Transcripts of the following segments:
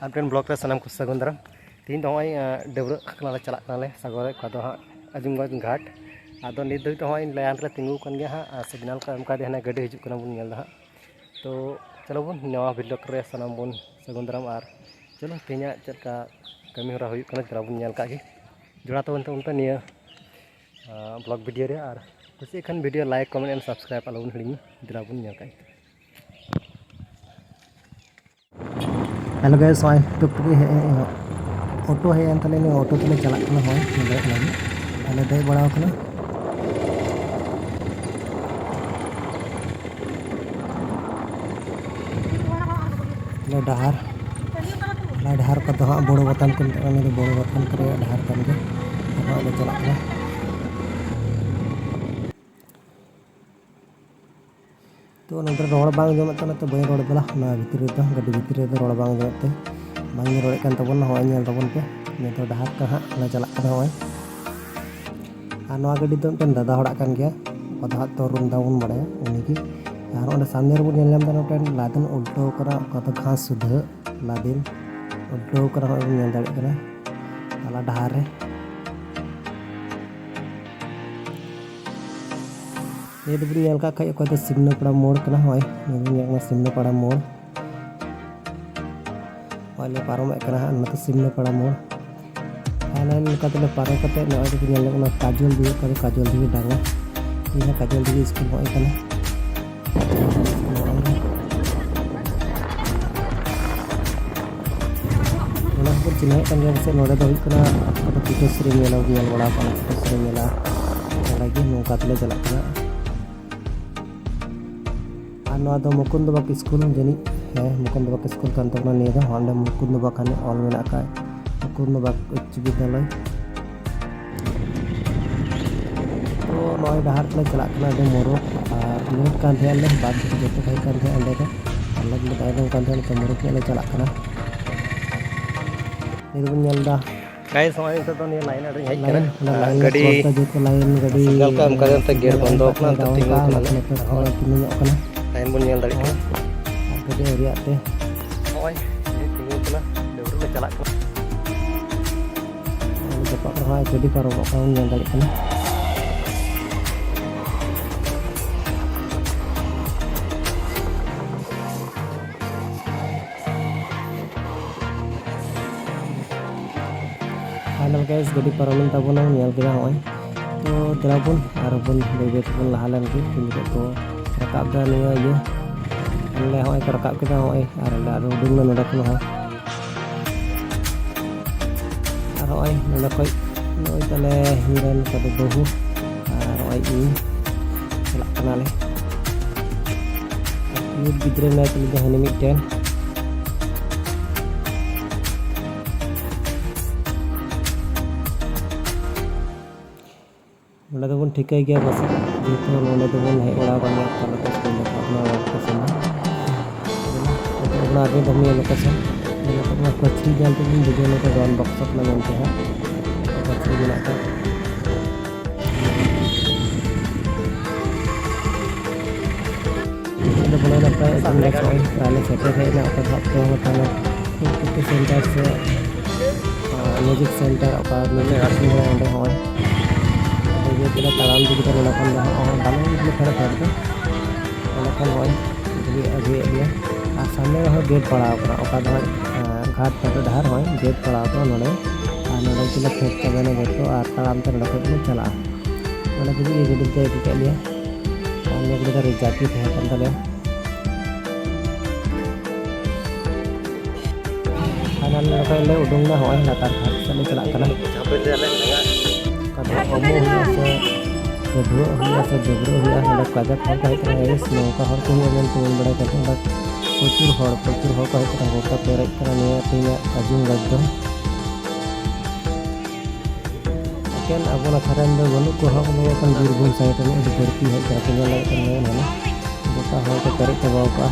आपन ब्लॉग रे सनाम को सगुन दाराम तीन तो हई डबरा खनाले चला कनाले सागर का तो हाँ आजमगंज घाट आदो नित दई तो हई लाइन रे तिंगू कन गया हाँ सिग्नल का एमका दे हना गाड़ी हिजुक कना बुन नेल हाँ तो चलो बुन नवा ब्लॉग रे सनाम बुन सगुन दाराम और चलो तेना चलका कमी हरा हुई कना चला बुन नेल का गे जोड़ा तो उनते निया ब्लॉग वीडियो रे और कुछ खान video like comment and subscribe आलो बुन हिड़ी दिला बुन नेल का हेलो गाइस हई टुकटुक हे ऑटो हे तले ऑटो तले चला कना हई नडे लगी तले दे बड़ा कना ले डहार का तो हाँ बड़ो बतन को बड़ो बतन करे डहार कन के ले चला कना तो नंतर रोड बांग जमत तना तो बई रोड बला ना भीतर रे गाड़ी भीतर रे रोड बांग जमते बांग रोड कान तबन होय नेल तबन पे ने तो डहार का हां ला चला कना होय आ नवा गाड़ी तो तन दादा हड़ा कान गया पदा तो रुंदा बुन बड़े उनी की और ओंडे सामने रे बुन नेल दा नोटन लादन उल्टो करा कत घास सुध लादिन उल्टो करा होय नेल दाड़े कना ताला डहार रे ये तो बुन का खाय को तो सिमना पड़ा मोड़ कना होय ने सिमना पड़ा मोड़ वाले पारो में कना न तो सिमना पड़ा मोड़ फाइनल का तो पारो कते न तो बुन ना काजल दी कर काजल दी डांगा ये काजल दी स्कूल होय कना ओना को चिन्ह kan dia से नोडे दो कना तो टीचर श्री मेला नेल बड़ा कना टीचर श्री मेला लगी नौका तले चला कना दो मुकुंद बाग स्कूल जानी है मुकुंद बाग स्कूल कान तबना निया दा हंडे मुकुंद बाग खाने ऑल मेना का मुकुंद बाग उच्च विद्यालय तो नय डहार ले चला कना दे मोरो नेट कान थे ले बाद जते भाई कान थे अंडे का अलग ले दाइदम कान थे तो मोरो के ले चला कना ये बुन नेल दा गाइस समय तो ने लाइन अरे हेज कना गाड़ी जते लाइन गाड़ी सिग्नल का हम करे ते गेट बंद कना तो तिंगु कना ले थोड़ा किनु कना लाइन बुन नेल दाड़ी गड्डी रिया ते ओय तिंगु कना देउर ले चला कना जपा रहा गड्डी पारो का नेल दाड़ी कना फाइनल गाइस गड्डी पारो तबना नेल गया होय तो दिलाबुन और बुन बेबे बुन लहालन के तो रकाब दा निया ये ले होय को रकाब के होय और उडुंग नोडा को होय और होय नोडा कोई नोय तले हिरन को बहु और होय इ चला कना ले ये गिद्रे ना तले जहने मिटेन नोडा तो बुन ठिकाय गया बस जेतो नोडा तो बुन हेज बड़ा बना कल को स्कूल में अपना लोकेशन तो अपना आगे दमी लोकेशन ये अपना पछी जाल तो बुन बुझे तो रन बॉक्स अपना बनते हैं पछी बना का तो बना लगता है सामने का पहले सेट है ना अपन हफ्ते में थाना तो सेंटर से म्यूजिक सेंटर और म्यूजिक आर्ट में अंडे होय ये तेरा तालाम दी kita melakukan dalam ini खड़ा कर दो मलाकन होय अभी अभी सामने हो गेट पड़ा ओकरा ओका दो घाट पर धार होय गेट पड़ा तो नोडे नोडे चला फेक के बने गेट तो और तालाम ते नोडे को चला नोडे भी ये गेट दे के लिए और ये गेट रिजाती है kan तले खाना नोडे ले उडुंग ना होय लातार घाट चले चला कना जाबे ले ले ओमो हुआ से डबरो हुआ नोडे काजा खर का है नौका हर को मेन तो बड़ा करते प्रचुर हर को है गोटा पेरे करने तीना अजुम गद्दो केन अबोना खरन दो बनु को हम लोग अपन बीरभूम साइड में बढ़ती है जाके लगे करने है ना गोटा हर को पेरे दबाव का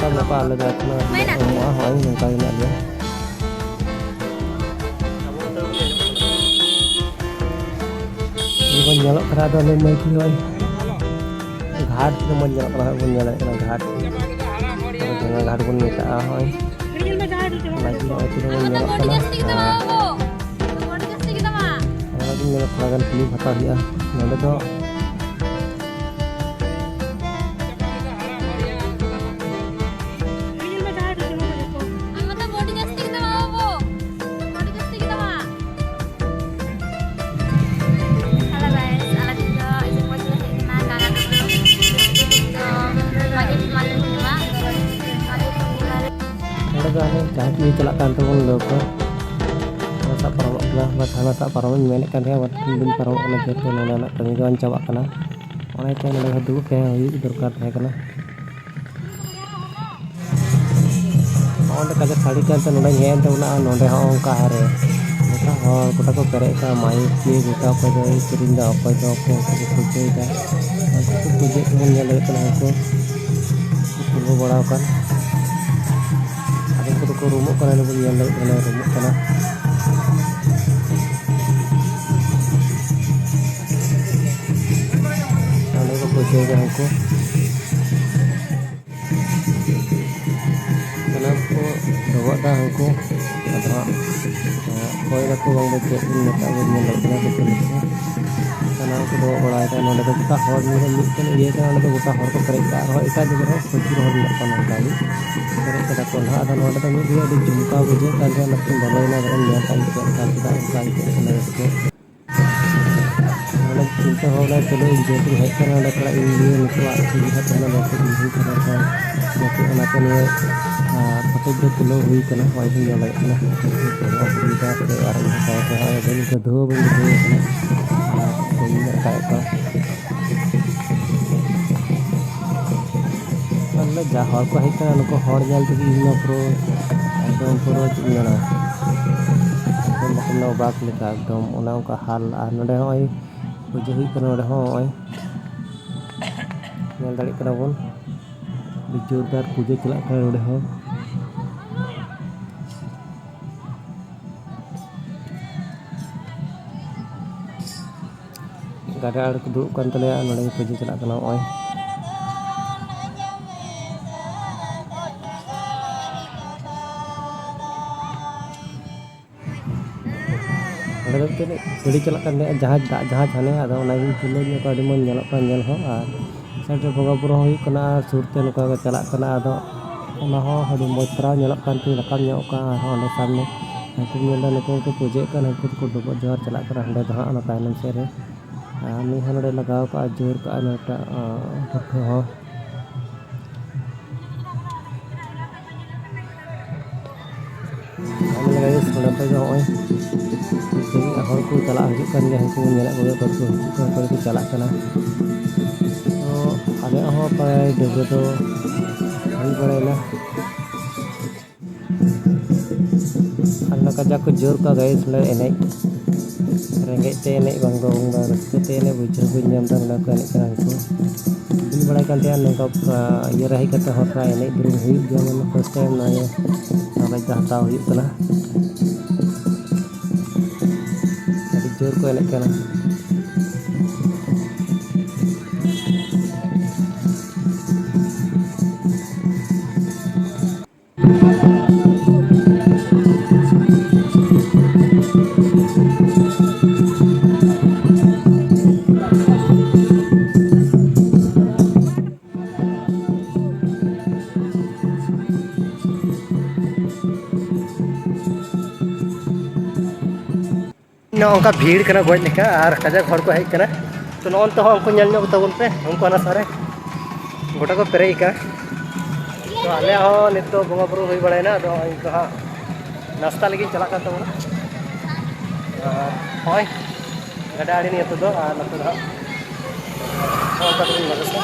तब ना पाले जातना वहां होय नौका ना ले बन जलक करा दो ले मैं की होय घाट मन जलक करा बन जलक घाट jangan gak pun minta ahoy lagi ahoy tidak menyerap karena lagi menyerap lagan pilih kata dia nanti tuh jahat ini celak kantor pun loko masa parawak lah bahasa sak parawak menek kan ya buat bin parawak na gitu nona anak kami kawan coba kena orang itu yang lagi dulu kayak itu berkat kayak kena orang kaget kali kan tuh nona nyen tuh nona orang kahare kita orang kita kok perek ka mai ki kita apa jadi serinda apa itu aku puji dah aku puji tuh nyala kena aku tunggu bora kan ko rumuk kana ni punya laut kana rumuk kana kana ko puja ga ko kana ko bawa dah ko ada koi ra ko bang bace ni ta ko ni laut kana ko kana ko bawa bala ta nonde ko ta hor ni kan ye kana ko ta hor ko kare ka ro ita juga ro puji hor ni kana kali kita kolah ada nada kami dia di jumpa bujuk kan dia nak balai na kan dia kan kita kali kena itu ada cinta hola chalo enjoy tu hai kana ada kala ini itu aku lihat kana waktu ini kana kan waktu anak ni pakai dia tulo hui kana wai pun dia lai kana aku kita ke arah ini saya ke arah ini ke dua pun gitu kana ini kayak apa jahor ko hai kana ko hor jal tu ino pro एकदम pro chingana एकदम bakna bak leka एकदम ona ka hal ar node hoy puja hui kana node hoy nyal dali kana bon di jordar puja chelak kana node hoy gada ar kudu kan tele node puja chelak kana hoy ada tu ni beli celak kan dia jahat tak jahat hane ada naik tulo ni ko dimon nyalok kan nyal ho ar sate boga buro hui kena surte no ko celak kena ada ona ho hadi motra nyalok kan ti rakam nyok ka ho ne samne aku nyanda ne ko puje kan aku ko dobo jor celak kena hande ha ana tainam sere ni hanode lagaw ka jor ka ana ta ho kami lagi sudah pegang oi jadi hor ko chala hijuk kan ya ko nyala ko ko chala kana to ale ho pai debe to hai parela anna ka jak jor ka guys le enek rengge te enek bang dong ba raste te enek bujur bunyam dan na ka enek kana ko ini balai kan te anna ka ye rahi kata hor ra enek durung hui jangan first time na ya sampai dah tahu hui kana jor ko enek kana नौका भीड़ करना goes लेका और कजा घर को hedge करना तो noun तो हमको नल नो तबन पे हमको ना सारे गोटा को पेरे का तो आले हो नितो बोंगा बुरु होई बड़े ना तो इनको हा नाश्ता लगी चला का तो होय गडा आड़ी नहीं तो नतो हा और का तो नरसा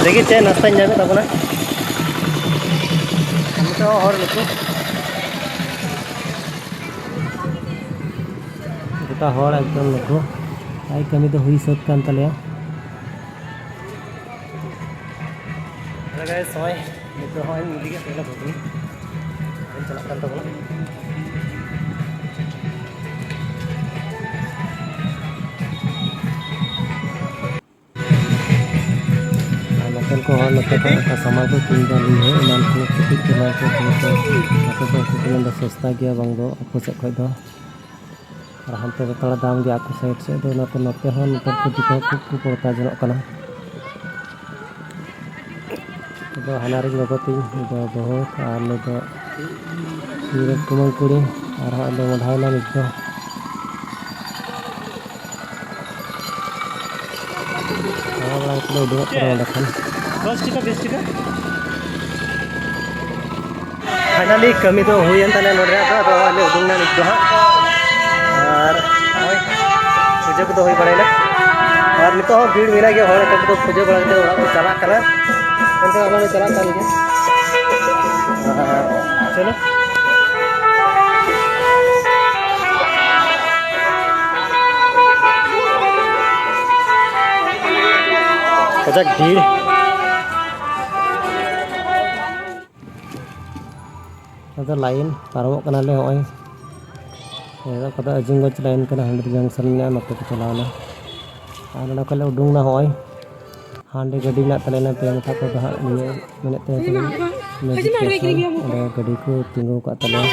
देखिए चे नाश्ता इन जावे तबना हम तो और नितो गोटा हर एकदम नको आई कमी तो हुई सत कान तले गाइस होय नितो होय मिली के पहला भोगी चला कान तो को हर नते को का सामान को किन दा ली है मान को कटिक चला को तो आपको को को सस्ता गया बांग दो आपको से खय दो और हम तो थोड़ा दाम गया आपको साइड से दो नते नते हो नते को दिखो को पड़ता जनक कना तो हनारे बाबा तीन दो बहुत और ले दो ये कुमंग कुड़ी और हम दो मढ़ाइला नितो बड़ा को उडुक करा देखन 10 टिका 20 टिका फाइनली कमी तो हुई तले नोडे तो आले उडुंगना नितो हा और ओय पूजा को होई पड़ेला और नितो भीड़ मिला गया होय तो पूजा बड़ा के ओरा को चला करा तो हमारे चला कर लिए चलो कजक भीड़ तो लाइन पारमों कना ले होय एदा कदा अजिंगज लाइन कना 100 जंक्शन ने नते को चलावना और ना कले उडुंगना होय हांडे गड्डी ना तलेना पे मथा को दहा निये मेने ते गड्डी को तिंगो का तले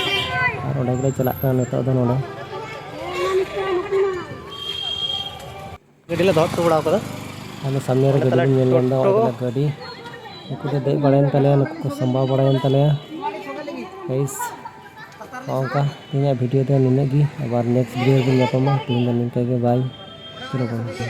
और ओडे गले चला का नतो दो नोडे गड्डी ला धोत बड़ा कदा आने सामने रे गड्डी नेल लंदा गड्डी को दे बड़ायन तले को संभाव बड़ायन तले गाइस ओंका तिना वीडियो दे निने गी अब नेक्स्ट वीडियो में निपमा तीन दिन के बाय चलो।